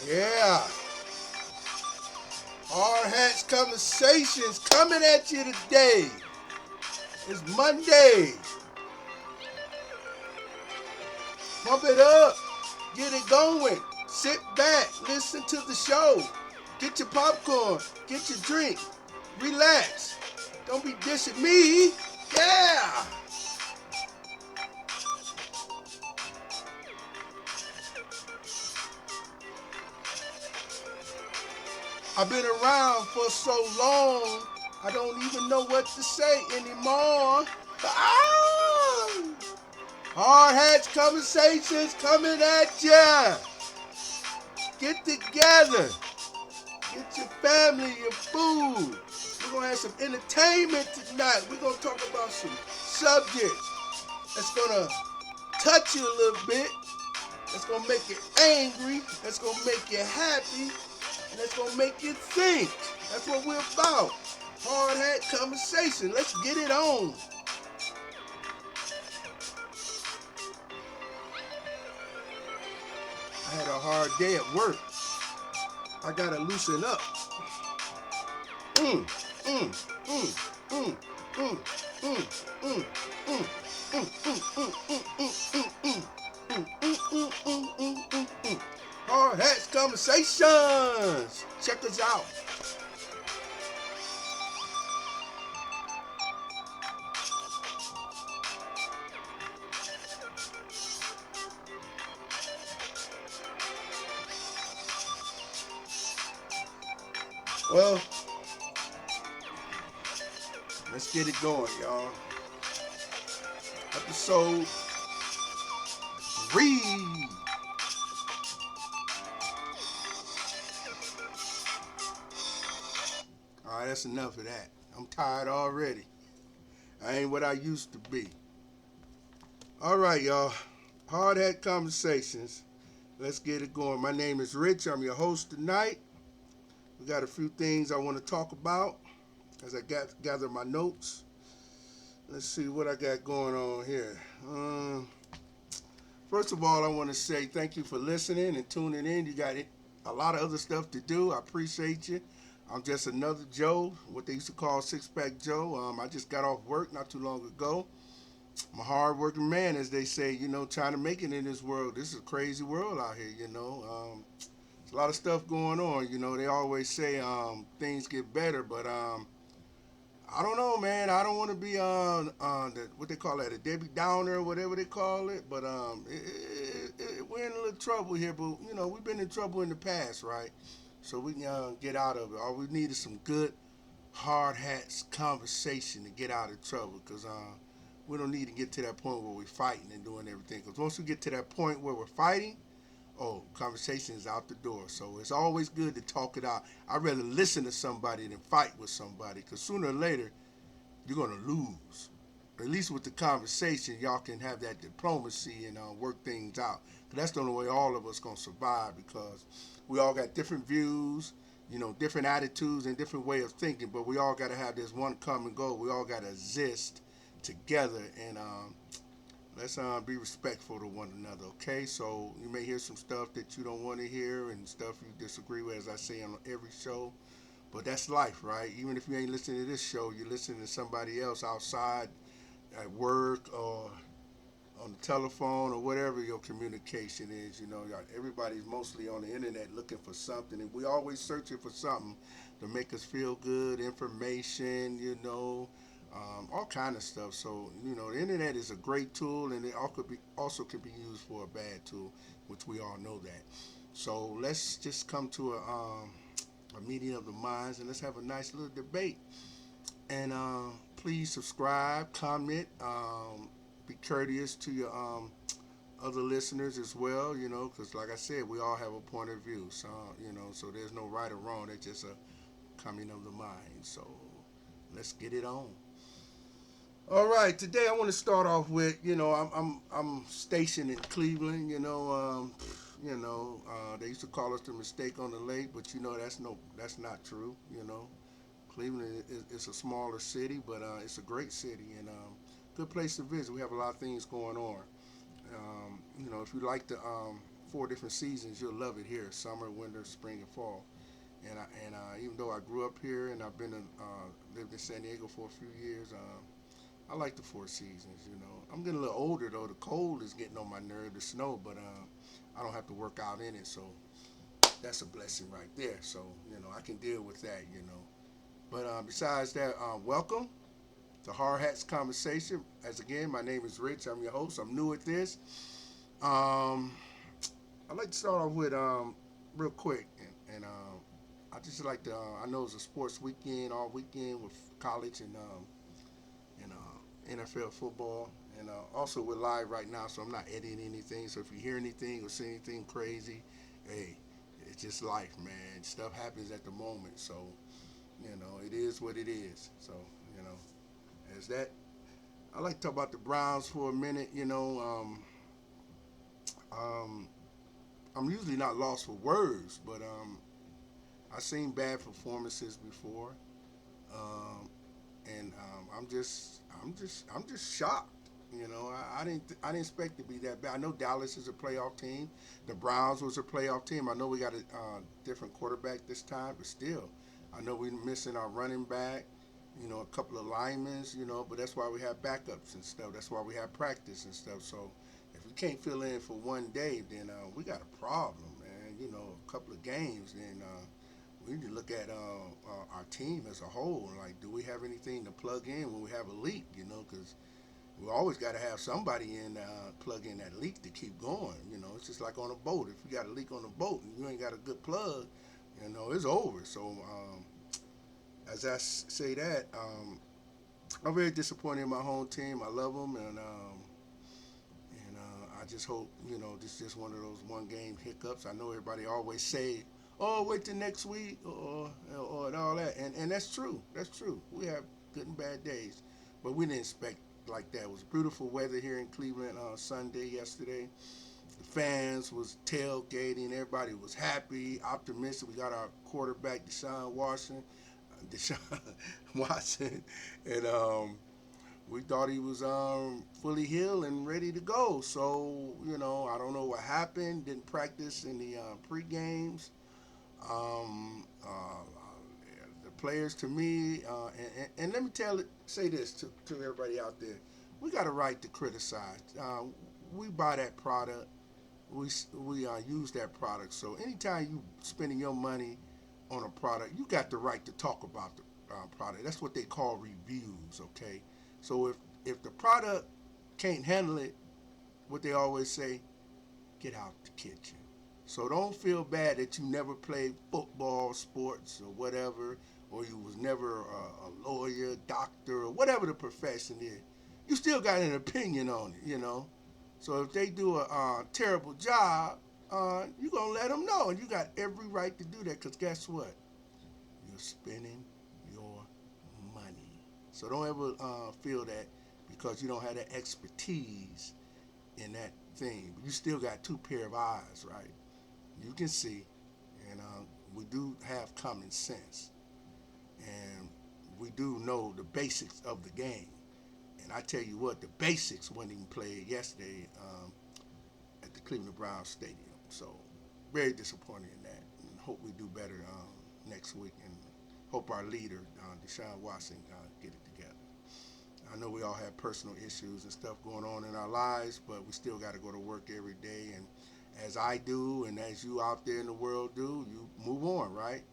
Yeah. Hard Hats Conversations coming at you today. It's Monday. Pump it up. Get it going. Sit back. Listen to the show. Get your popcorn. Get your drink. Relax. Don't be dissing me. Yeah. I've been around for so long, I don't even know what to say anymore. Ah! Hard Hats Conversations coming at ya. Get together. Get your family, your food. We're going to have some entertainment tonight. We're going to talk about some subjects that's going to touch you a little bit. That's going to make you angry. That's going to make you happy. And that's going to make you think. That's what we're about. Hard Hat Conversation. Let's get it on. I had a hard day at work. I got to loosen up. Mm, mm, mm, mm, mm, mm, mm, mm, mm, mm, mm. Hard Hats Conversations. Check us out. Well, let's get it going, y'all. Episode 3. All right, that's enough of that. I'm tired already. I ain't what I used to be. All right, y'all. Hard Hat Conversations. Let's get it going. My name is Rich. I'm your host tonight. We got a few things I want to talk about as I gather my notes. Let's see what I got going on here. First of all, I want to say thank you for listening and tuning in. You got a lot of other stuff to do. I appreciate you. I'm just another Joe, what they used to call Six Pack Joe. I just got off work not too long ago. I'm a hard-working man, as they say, trying to make it in this world. This is a crazy world out here. There's a lot of stuff going on. They always say things get better, but I don't know, man. I don't want to be on what they call that, a Debbie Downer or whatever they call it. But we're in a little trouble here. But we've been in trouble in the past, right? So we can get out of it. All we need is some good hard hats conversation to get out of trouble. Cause we don't need to get to that point where we're fighting and doing everything. Cause once we get to that point where we're fighting, oh, conversation is out the door. So it's always good to talk it out. I'd rather listen to somebody than fight with somebody, because sooner or later you're gonna lose. At least with the conversation, y'all can have that diplomacy and work things out. 'Cause that's the only way all of us gonna survive, because we all got different views, different attitudes and different way of thinking. But we all gotta have this one common goal. We all gotta exist together, and let's be respectful to one another, okay? So you may hear some stuff that you don't want to hear and stuff you disagree with, as I say on every show. But that's life, right? Even if you ain't listening to this show, you're listening to somebody else outside at work or on the telephone or whatever your communication is. Everybody's mostly on the internet looking for something, and we always searching for something to make us feel good, information, all kind of stuff. So the internet is a great tool, and it also could be used for a bad tool, which we all know that. So let's just come to a meeting of the minds, and let's have a nice little debate. And please subscribe, comment, be courteous to your other listeners as well. Because like I said, we all have a point of view. So so there's no right or wrong. It's just a coming of the mind. So let's get it on. All right, today I want to start off with I'm stationed in Cleveland. They used to call us the mistake on the lake, but that's not true. Cleveland is a smaller city, but it's a great city and good place to visit. We have a lot of things going on. If you like to 4 different seasons, you'll love it here: summer, winter, spring, and fall. And even though I grew up here and I've lived in San Diego for a few years, I like the 4 seasons. I'm getting a little older though. The cold is getting on my nerve, the snow, but I don't have to work out in it, so that's a blessing right there. So I can deal with that. But besides that, welcome to Hard Hats Conversation. As again, my name is Rich. I'm your host. I'm new at this. Um, I'd like to start off with real quick, and I just like to. I know it's a sports weekend, all weekend with college and NFL football, and also we're live right now, so I'm not editing anything. So if you hear anything or see anything crazy, hey, it's just life, man. Stuff happens at the moment, so it is what it is. So you know, as that, I like to talk about the Browns for a minute. Um, I'm usually not lost for words, but I've seen bad performances before, um, and I'm just shocked. I didn't expect to be that bad. I know Dallas is a playoff team. The Browns was a playoff team. I know we got a different quarterback this time, but still, I know we're missing our running back. A couple of linemen. But that's why we have backups and stuff. That's why we have practice and stuff. So if we can't fill in for one day, then we got a problem, man. A couple of games, then we need to look at our team as a whole. Like, do we have anything to plug in when we have a leak? Because we always got to have somebody in plug in that leak to keep going. It's just like on a boat. If you got a leak on a boat and you ain't got a good plug, it's over. So as I say that, I'm very disappointed in my home team. I love them, and I just hope this is just one of those one game hiccups. I know everybody always say, "Oh, wait till next week," or and all that, and that's true. That's true. We have good and bad days, but we didn't expect like that. It was beautiful weather here in Cleveland on Sunday yesterday. The fans was tailgating. Everybody was happy, optimistic. We got our quarterback Deshaun Watson, and we thought he was fully healed and ready to go. So I don't know what happened. Didn't practice in the pre-games. Um, uh, the players, to me, and let me say this to everybody out there: we got a right to criticize. We buy that product. We use that product. So anytime you spending your money on a product, you got the right to talk about the product. That's what they call reviews. Okay. So if the product can't handle it, what they always say, get out the kitchen. So don't feel bad that you never played football, sports, or whatever, or you was never a lawyer, doctor, or whatever the profession is. You still got an opinion on it. So if they do a terrible job, you're gonna let them know, and you got every right to do that. Cause guess what? You're spending your money. So don't ever feel that because you don't have that expertise in that thing. But you still got two pair of eyes, right? You can see, and we do have common sense, and we do know the basics of the game. And I tell you what, the basics wasn't even played yesterday at the Cleveland Browns Stadium. So very disappointed in that, and hope we do better next week, and hope our leader, Deshaun Watson, get it together. I know we all have personal issues and stuff going on in our lives, but we still got to go to work every day. And as I do, and as you out there in the world do, you move on, right?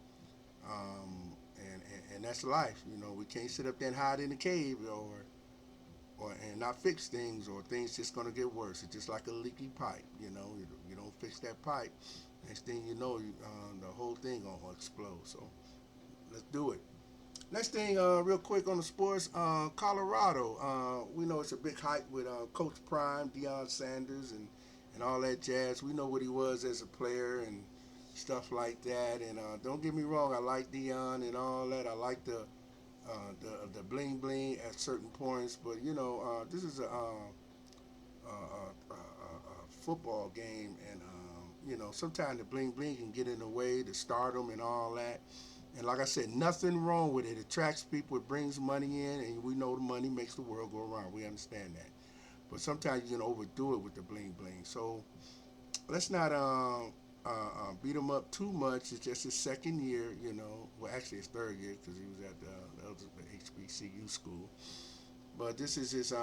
And that's life. We can't sit up there and hide in the cave or and not fix things, or things just gonna get worse. It's just like a leaky pipe. You don't fix that pipe, next thing you know, the whole thing gonna explode. So let's do it. Next thing, real quick on the sports, Colorado. We know it's a big hype with Coach Prime, Deion Sanders, and all that jazz. We know what he was as a player and stuff like that. And don't get me wrong, I like Deion and all that. I like the bling bling at certain points, but this is a football game, and sometimes the bling bling can get in the way, the stardom and all that. And like I said, nothing wrong with it. It attracts people, it brings money in, and we know the money makes the world go around. We understand that. But sometimes you can overdo it with the bling bling. So let's not beat him up too much. It's just his second year, you know. Well, actually, his third year because he was at the other HBCU school. But this is his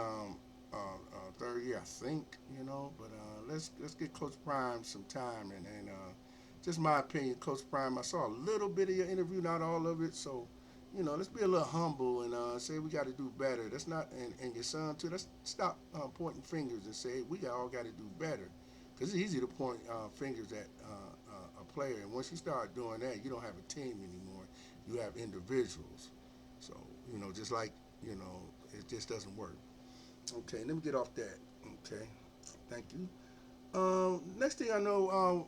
third year, I think, you know. But let's get Coach Prime some time, and just my opinion, Coach Prime. I saw a little bit of your interview, not all of it. So, you know, let's be a little humble and say we got to do better. That's not, and your son too. Let's stop pointing fingers and say we all got to do better, because it's easy to point fingers at a player, and once you start doing that, you don't have a team anymore. You have individuals. So, you know, just like, you know, it just doesn't work. Okay, let me get off that. Okay, thank you. Next thing I know,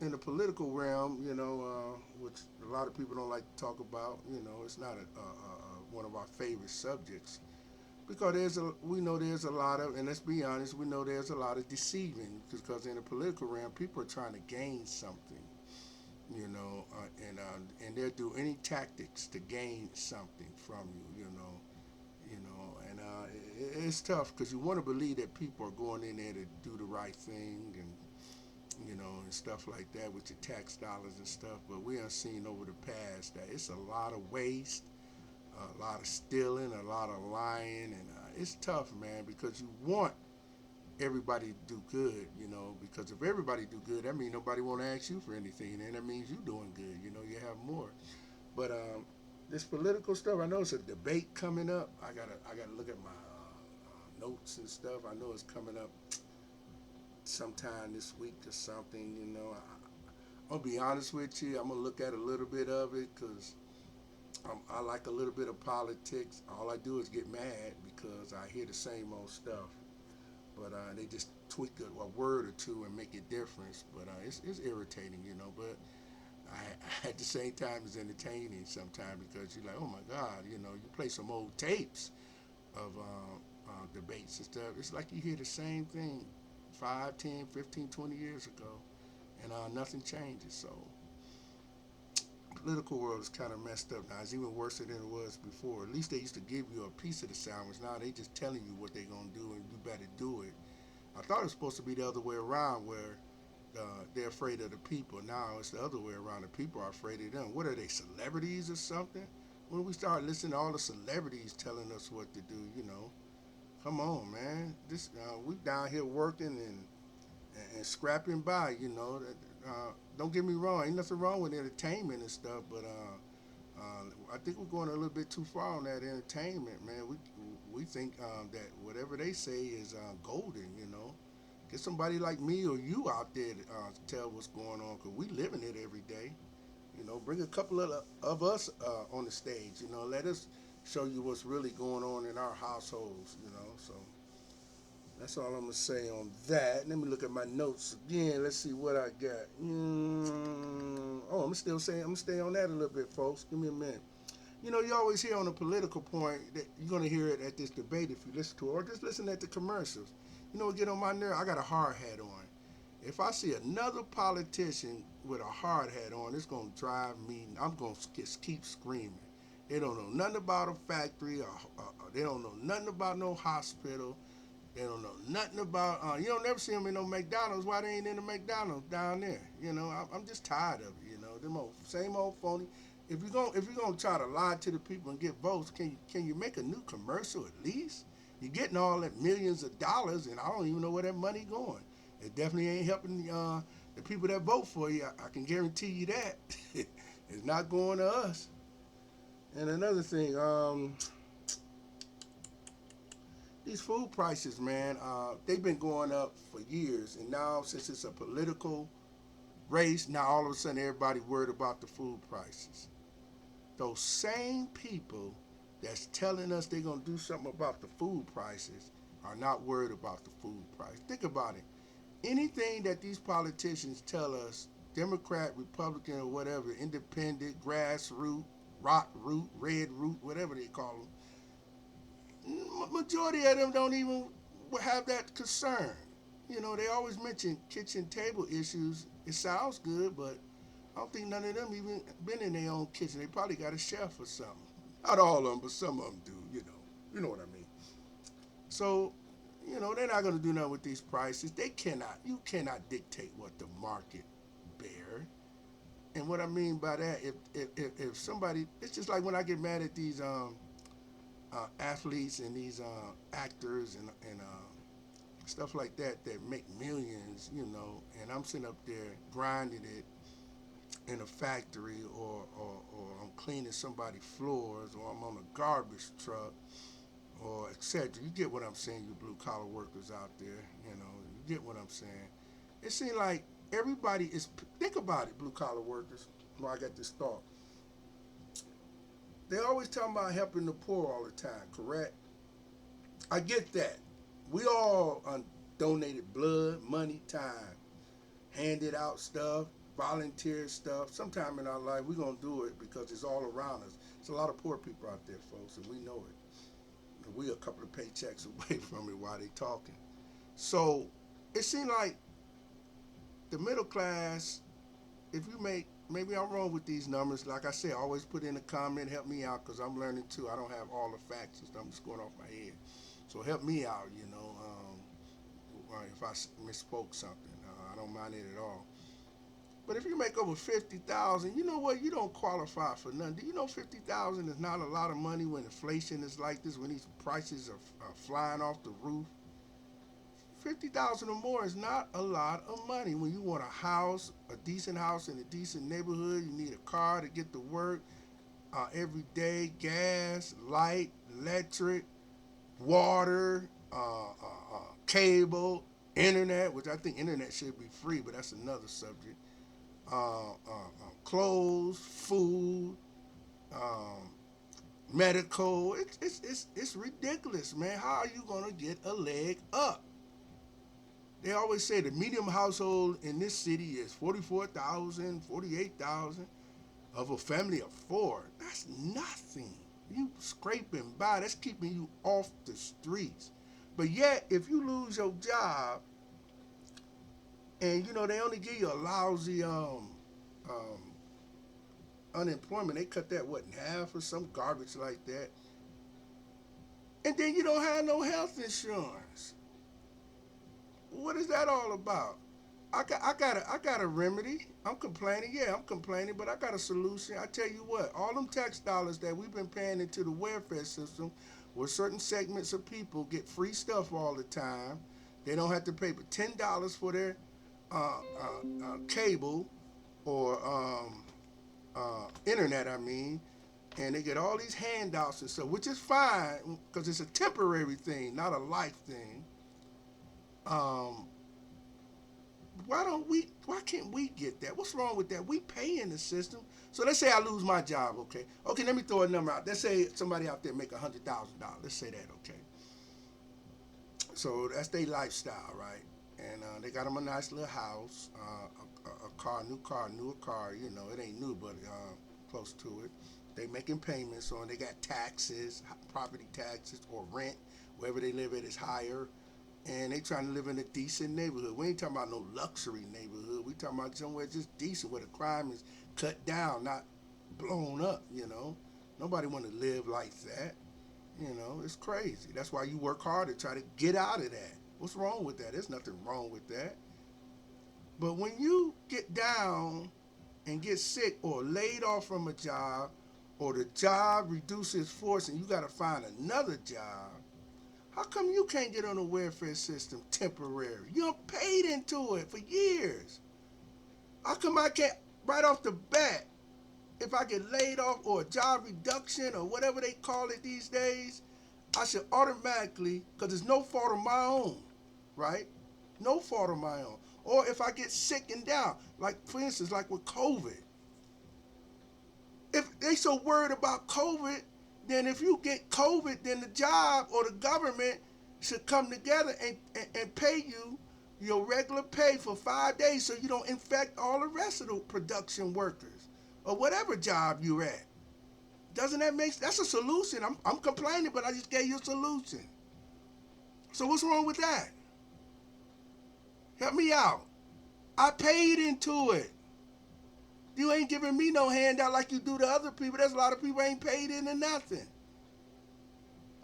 in the political realm, you know, which a lot of people don't like to talk about, you know, it's not one of our favorite subjects because we know there's a lot of, and let's be honest, we know there's a lot of deceiving because in the political realm, people are trying to gain something, you know, and they'll do any tactics to gain something from you, and it's tough because you want to believe that people are going in there to do the right thing and stuff like that with your tax dollars and stuff. But we have seen over the past that it's a lot of waste, a lot of stealing, a lot of lying, and it's tough, man, because you want everybody to do good, because if everybody do good, that means nobody want to ask you for anything, and that means you doing good, you have more. But this political stuff, I know it's a debate coming up. I gotta look at my notes and stuff. I know it's coming up sometime this week or something. I'll be honest with you. I'm gonna look at a little bit of it because I like a little bit of politics. All I do is get mad because I hear the same old stuff, but they just tweak a word or two and make a difference. But it's irritating, But at the same time, it's entertaining sometimes because you're like, oh my God, you play some old tapes of debates and stuff. It's like you hear the same thing 5, 10, 15, 20 years ago, and nothing changes. So, political world is kind of messed up now. It's even worse than it was before. At least they used to give you a piece of the sandwich. Now they just telling you what they're gonna do, and you better do it. I thought it was supposed to be the other way around, where they're afraid of the people. Now it's the other way around. The people are afraid of them. What are they, celebrities or something? When we start listening to all the celebrities telling us what to do, come on, man. This we down here working and scrapping by. Don't get me wrong. Ain't nothing wrong with entertainment and stuff, but I think we're going a little bit too far on that entertainment, man. We think that whatever they say is golden. Get somebody like me or you out there to tell what's going on, because we live in it every day. Bring a couple of us on the stage. Let us show you what's really going on in our households. So that's all I'm gonna say on that. Let me look at my notes again. Let's see what I got. I'm still saying I'm gonna stay on that a little bit, folks. Give me a minute. You always hear on the political point that you're gonna hear it at this debate if you listen to it, or just listen at the commercials. What get on my nerve? I got a hard hat on. If I see another politician with a hard hat on, it's gonna drive me. I'm gonna just keep screaming. They don't know nothing about a factory, or they don't know nothing about no hospital. They don't know nothing about. You don't never see them in no McDonald's. Why they ain't in the McDonald's down there? I'm just tired of it. Them same old phony. If you're gonna try to lie to the people and get votes, can you make a new commercial at least? You're getting all that millions of dollars, and I don't even know where that money going. It definitely ain't helping the people that vote for you. I can guarantee you that. It's not going to us. And another thing, these food prices, man, they've been going up for years, and now since it's a political race, now all of a sudden everybody worried about the food prices. Those same people that's telling us they're gonna do something about the food prices are not worried about the food price. Think about it. Anything that these politicians tell us, Democrat, Republican, or whatever, independent, grassroots, rock root, red root, whatever they call them, majority of them don't even have that concern. They always mention kitchen table issues. It sounds good, but I don't think none of them even been in their own kitchen. They probably got a chef or something. Not all of them, but some of them do. You know what I mean. So They're not going to do nothing with these prices. You cannot dictate what the market bear. And what I mean by that, if somebody, it's just like when I get mad at these athletes and these actors and stuff like that make millions, and I'm sitting up there grinding it in a factory or I'm cleaning somebody's floors or I'm on a garbage truck or etc. You get what I'm saying, you blue collar workers out there, you get what I'm saying. It seems like everybody is, think about it, blue collar workers, I got this thought. They always talking about helping the poor all the time, correct? I get that. We all donated blood, money, time, handed out stuff, volunteer stuff. Sometime in our life, we're going to do it because it's all around us. There's a lot of poor people out there, folks, and we know it. And we a couple of paychecks away from it while they talking. So it seems like the middle class, if you make, maybe I'm wrong with these numbers. Like I said, always put in a comment, help me out, because I'm learning too. I don't have all the facts and stuff. I'm just going off my head. So help me out, if I misspoke something. I don't mind it at all. But if you make over 50,000, you know what? You don't qualify for nothing. Do you know 50,000 is not a lot of money when inflation is like this, when these prices are flying off the roof? 50,000 or more is not a lot of money. When you want a house, a decent house in a decent neighborhood, you need a car to get to work every day, gas, light, electric, water, cable, internet, which I think internet should be free, but that's another subject. Clothes, food, um, medical. It's ridiculous, man. How are you gonna get a leg up? They always say the medium household in this city is 44,000, 48,000 of a family of four. That's nothing. You scraping by. That's keeping you off the streets. But yet, if you lose your job, and they only give you a lousy unemployment, they cut that what in half or some garbage like that, and then you don't have no health insurance. What is that all about? I got a remedy. I'm complaining, yeah, I'm complaining, but I got a solution. I tell you what, all them tax dollars that we've been paying into the welfare system, where certain segments of people get free stuff all the time, they don't have to pay but $10 for their cable or internet. I mean, and they get all these handouts and stuff, which is fine because it's a temporary thing, not a life thing. Um, why can't we get that? What's wrong with that? We pay in the system. So let's say I lose my job, okay? Okay, let me throw a number out. Let's say somebody out there make $100,000. Let's say that, okay? So that's their lifestyle, right? And they got them a nice little house, a car, newer car. It ain't new, but close to it. They making payments on. They got taxes, property taxes, or rent. Wherever they live at is higher, and they trying to live in a decent neighborhood. We ain't talking about no luxury neighborhood. We talking about somewhere just decent where the crime is cut down, not blown up. Nobody want to live like that. It's crazy. That's why you work hard to try to get out of that. What's wrong with that? There's nothing wrong with that. But when you get down and get sick or laid off from a job, or the job reduces force and you got to find another job, how come you can't get on a welfare system temporary? You're paid into it for years. How come I can't, right off the bat, if I get laid off or a job reduction or whatever they call it these days, I should automatically, because it's no fault of my own, right? No fault of my own. Or if I get sick and down, like for instance, like with COVID. If they so worried about COVID, then if you get COVID, then the job or the government should come together and pay you your regular pay for 5 days so you don't infect all the rest of the production workers or whatever job you're at. Doesn't that make sense? That's a solution. I'm complaining, but I just gave you a solution. So what's wrong with that? Help me out. I paid into it. You ain't giving me no handout like you do to other people. There's a lot of people ain't paid into nothing.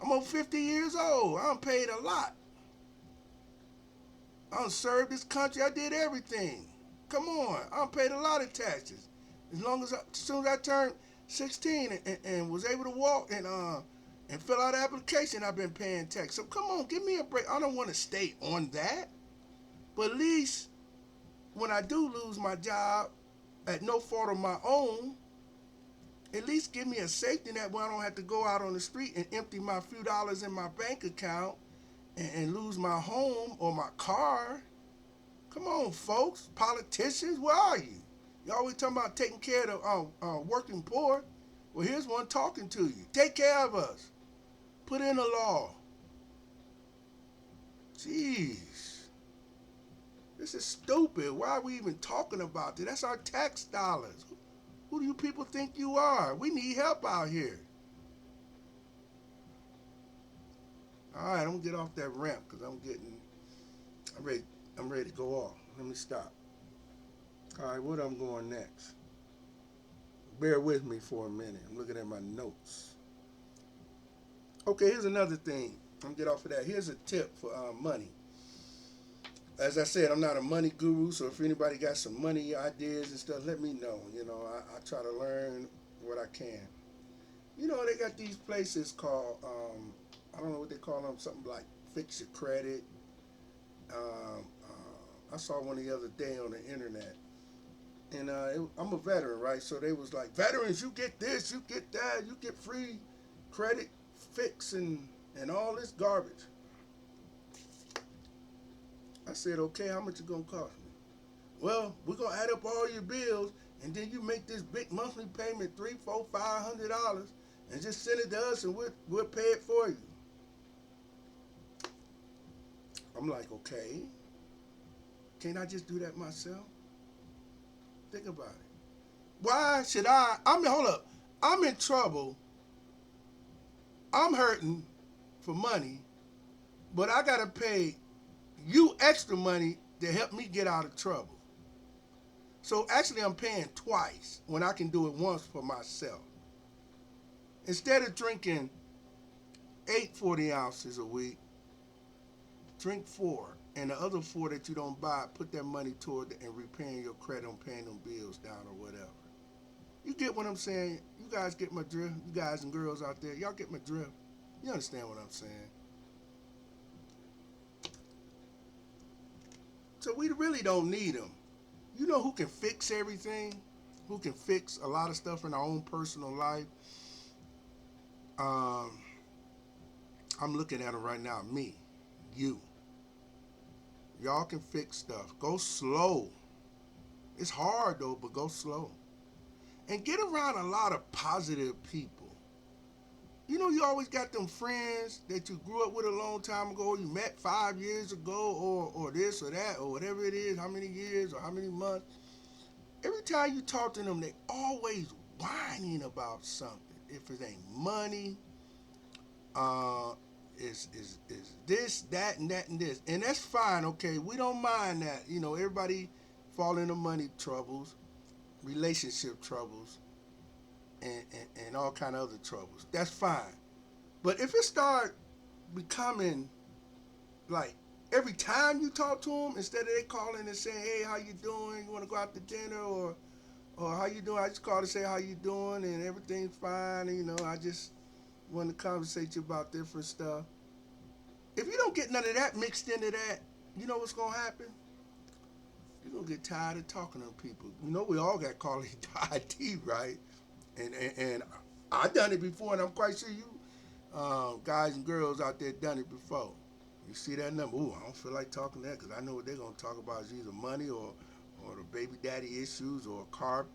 I'm over 50 years old. I'm paid a lot. I done served this country. I did everything. Come on, I done paid a lot of taxes. As soon as I turned 16 and was able to walk and fill out an application, I've been paying tax. So come on, give me a break. I don't want to stay on that. But at least when I do lose my job at no fault of my own, at least give me a safety net where I don't have to go out on the street and empty my few dollars in my bank account and lose my home or my car. Come on, folks, politicians, where are you? You always talking about taking care of the working poor. Well, here's one talking to you. Take care of us. Put in a law. Jeez. This is stupid. Why are we even talking about this? That's our tax dollars. Who do you people think you are? We need help out here. All right, I'm gonna get off that ramp because I'm ready to go off. Let me stop. All right, what I'm going next? Bear with me for a minute. I'm looking at my notes. Okay, here's another thing. I'm gonna get off of that. Here's a tip for money. As I said, I'm not a money guru, so if anybody got some money ideas and stuff, let me know. I try to learn what I can. They got these places called, I don't know what they call them, something like Fix Your Credit. I saw one the other day on the internet. And I'm a veteran, right? So they was like, veterans, you get this, you get that, you get free credit fix and all this garbage. I said, okay, how much it gonna cost me? Well, we're gonna add up all your bills, and then you make this big monthly payment, $300, $400, $500, and just send it to us, and we'll pay it for you. I'm like, okay, can't I just do that myself? Think about it. Why should hold up. I'm in trouble. I'm hurting for money, but I gotta pay you extra money to help me get out of trouble. So actually I'm paying twice when I can do it once for myself. Instead of drinking 8 40 ounces a week, drink 4. And the other 4 that you don't buy, put that money toward and repaying your credit and paying them bills down or whatever. You get what I'm saying? You guys get my drift? You guys and girls out there, y'all get my drift? You understand what I'm saying? So we really don't need them. You know who can fix everything? Who can fix a lot of stuff in our own personal life? I'm looking at them right now. Me, you. Y'all can fix stuff. Go slow. It's hard though, but go slow. And get around a lot of positive people. You always got them friends that you grew up with a long time ago, you met 5 years ago, or this or that, or whatever it is, how many years or how many months. Every time you talk to them, they always whining about something. If it ain't money, is this, that, and that, and this. And that's fine, okay? We don't mind that. Everybody fall into money troubles, relationship troubles, and all kind of other troubles. That's fine. But if it start becoming like every time you talk to them, instead of they calling and saying, hey, how you doing? You want to go out to dinner? Or how you doing? I just call to say how you doing and everything's fine. And, I just want to conversate you about different stuff. If you don't get none of that mixed into that, you know what's going to happen? You're going to get tired of talking to people. We all got called ID, right? And I done it before, and I'm quite sure you guys and girls out there done it before. You see that number, ooh, I don't feel like talking to that because I know what they're going to talk about is either money or the baby daddy issues or a car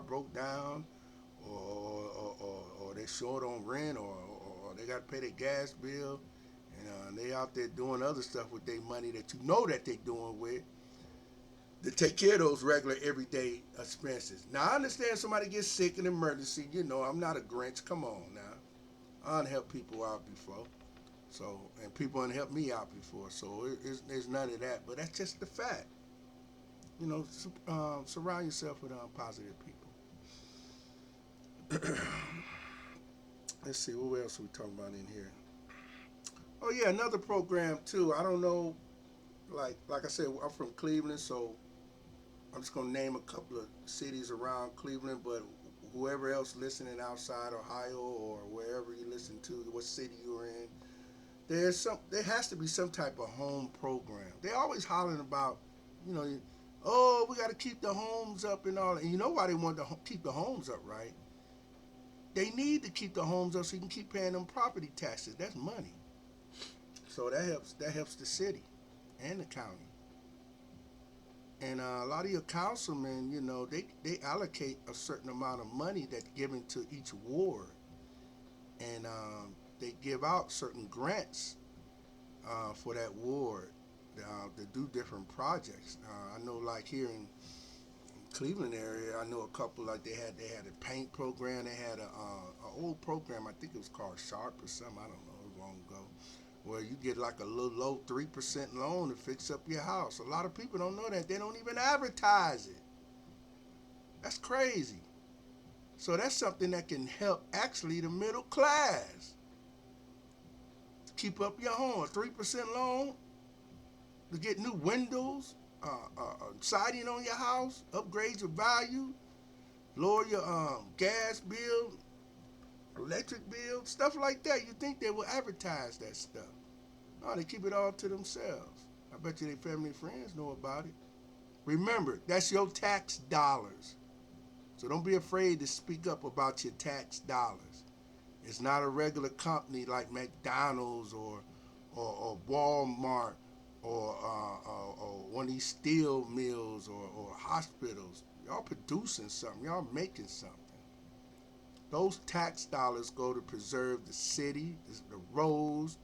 broke down or they're short on rent or they got to pay their gas bill and they out there doing other stuff with their money that you know that they're doing with to take care of those regular everyday expenses. Now, I understand somebody gets sick in an emergency. I'm not a Grinch. Come on now. I done helped people out before. So, and people done helped me out before. So, there's none of that. But that's just the fact. Surround yourself with positive people. Let's see, what else are we talking about in here? Oh, yeah, another program, too. I don't know Like I said, I'm from Cleveland, so I'm just gonna name a couple of cities around Cleveland, but whoever else listening outside Ohio or wherever you listen to, what city you're in, there has to be some type of home program. They always hollering about, you know, oh, we got to keep the homes up and all. And you know why they want to keep the homes up, right? They need to keep the homes up so you can keep paying them property taxes. That's money. So that helps the city and the county. And a lot of your councilmen, they allocate a certain amount of money that's given to each ward, and they give out certain grants for that ward to do different projects. I know, like here in Cleveland area, I know a couple like they had a paint program. They had a old program. I think it was called Sharp or something. I don't know. It was long ago. Where you get like a little low 3% loan to fix up your house. A lot of people don't know that. They don't even advertise it. That's crazy. So that's something that can help actually the middle class keep up your home. A 3% loan to get new windows, siding on your house, upgrade your value, lower your gas bill, electric bill, stuff like that. You think they will advertise that stuff? No, they keep it all to themselves. I bet you their family and friends know about it. Remember, that's your tax dollars. So don't be afraid to speak up about your tax dollars. It's not a regular company like McDonald's or Walmart or one of these steel mills or hospitals. Y'all producing something. Y'all making something. Those tax dollars go to preserve the city, the roads,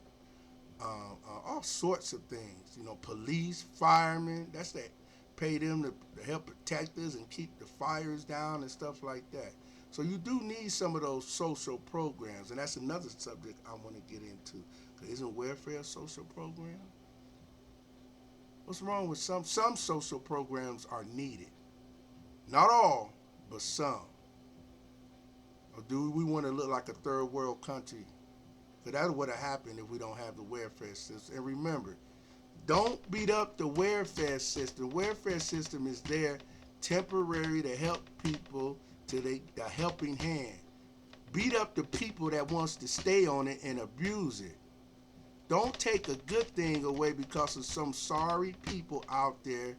all sorts of things. Police, firemen. That's that. Pay them to help protect us and keep the fires down and stuff like that. So you do need some of those social programs, and that's another subject I want to get into. Cause isn't welfare a social program? What's wrong with some? Some social programs are needed. Not all, but some. Or do we want to look like a third world country? Because that's what will happen if we don't have the welfare system. And remember, don't beat up the welfare system. The welfare system is there temporary to help people to the helping hand. Beat up the people that wants to stay on it and abuse it. Don't take a good thing away because of some sorry people out there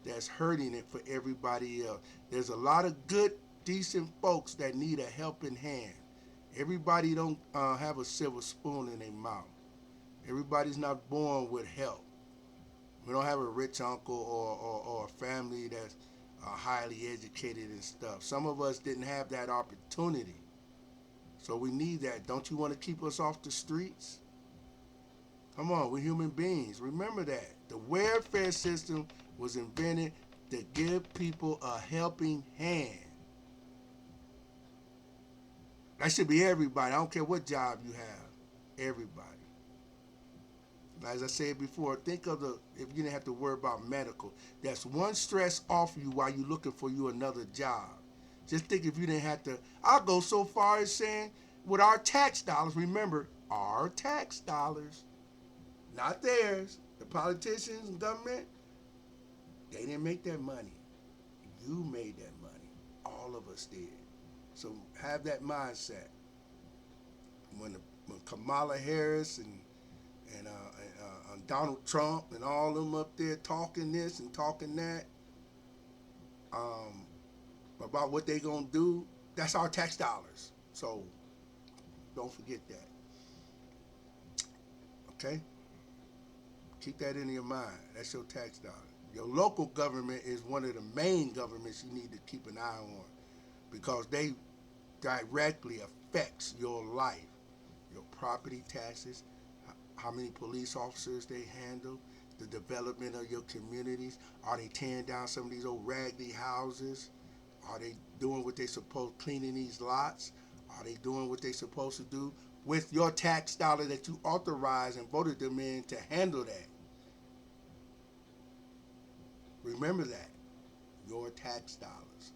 that's hurting it for everybody else. There's a lot of good, decent folks that need a helping hand. Everybody don't have a silver spoon in their mouth. Everybody's not born with help. We don't have a rich uncle or a family that's highly educated and stuff. Some of us didn't have that opportunity. So we need that. Don't you want to keep us off the streets? Come on, we're human beings. Remember that. The welfare system was invented to give people a helping hand. That should be everybody. I don't care what job you have. Everybody. As I said before, think of if you didn't have to worry about medical. That's one stress off you while you're looking for you another job. Just think if you didn't have to. I'll go so far as saying, with our tax dollars, remember, our tax dollars, not theirs. The politicians and government, they didn't make that money. You made that money. All of us did. So have that mindset. When Kamala Harris and Donald Trump and all them up there talking this and talking that um, about what they gonna do, that's our tax dollars. So don't forget that. Okay, keep that in your mind. That's your tax dollars. Your local government is one of the main governments you need to keep an eye on because they directly affects your life, your property taxes, how many police officers they handle, the development of your communities. Are they tearing down some of these old raggedy houses? Are they doing what they supposed, cleaning these lots? Are they doing what they supposed to do with your tax dollar that you authorized and voted them in to handle that? Remember that. Your tax dollars.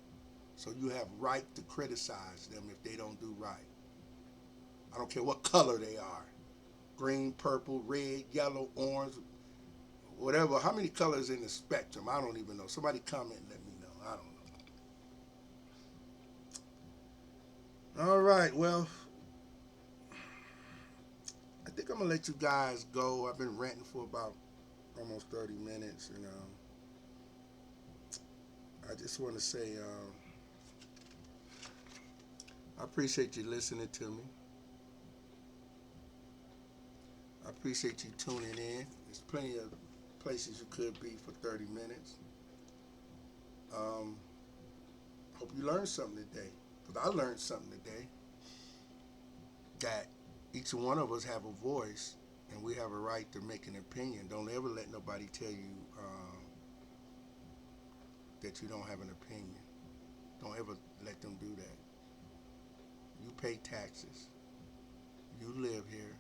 So you have right to criticize them if they don't do right. I don't care what color they are. Green, purple, red, yellow, orange, whatever. How many colors in the spectrum? I don't even know. Somebody comment and let me know. I don't know. All right. Well, I think I'm gonna let you guys go. I've been ranting for about almost 30 minutes, and I just want to say I appreciate you listening to me. I appreciate you tuning in. There's plenty of places you could be for 30 minutes. Um, Hope you learned something today. Because I learned something today that each one of us have a voice and we have a right to make an opinion. Don't ever let nobody tell you that you don't have an opinion. Don't ever let them do that. You pay taxes. You live here.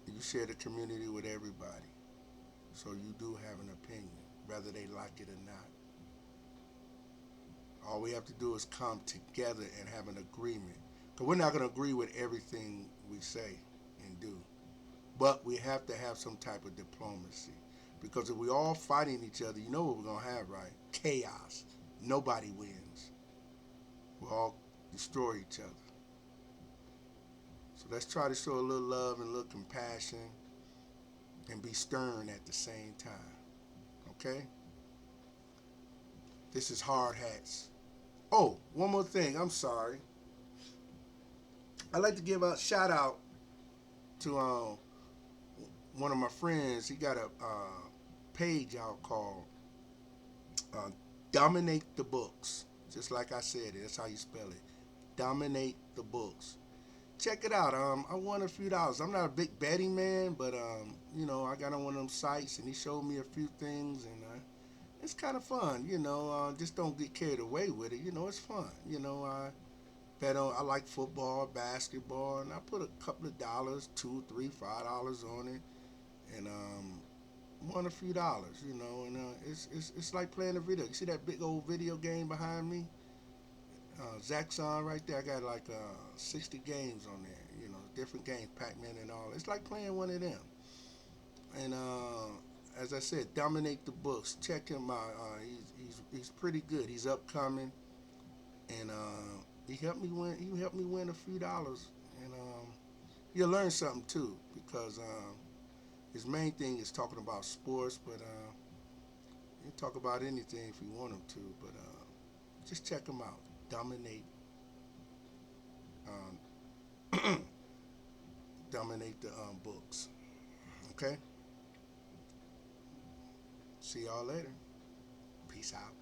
You share the community with everybody. So you do have an opinion, whether they like it or not. All we have to do is come together and have an agreement. Because we're not going to agree with everything we say and do. But we have to have some type of diplomacy. Because if we all fighting each other, you know what we're going to have, right? Chaos. Nobody wins. We'll all destroy each other. So let's try to show a little love and a little compassion and be stern at the same time. Okay? This is Hard Hats. Oh, one more thing. I'm sorry. I'd like to give a shout out to one of my friends. He got a page out called uh, Dominate the Books. Just like I said it. That's how you spell it. Dominate the Books. Check it out. I won a few dollars. I'm not a big betting man, but I got on one of them sites and he showed me a few things, and it's kind of fun. Just don't get carried away with it. It's fun. I bet on. I like football, basketball, and I put a couple of dollars, $2, $3, $5 on it, and won a few dollars. And it's like playing a video. You see that big old video game behind me? Zaxxon right there. I got like 60 games on there. Different games, Pac-Man and all. It's like playing one of them. And as I said, Dominate the Books. Check him out. He's pretty good. He's upcoming, and he helped me win. He helped me win a few dollars, and you'll learn something too, because his main thing is talking about sports, but he'll talk about anything if you want him to. But just check him out. Dominate. Um, Dominate the books. Okay? See y'all later. Peace out.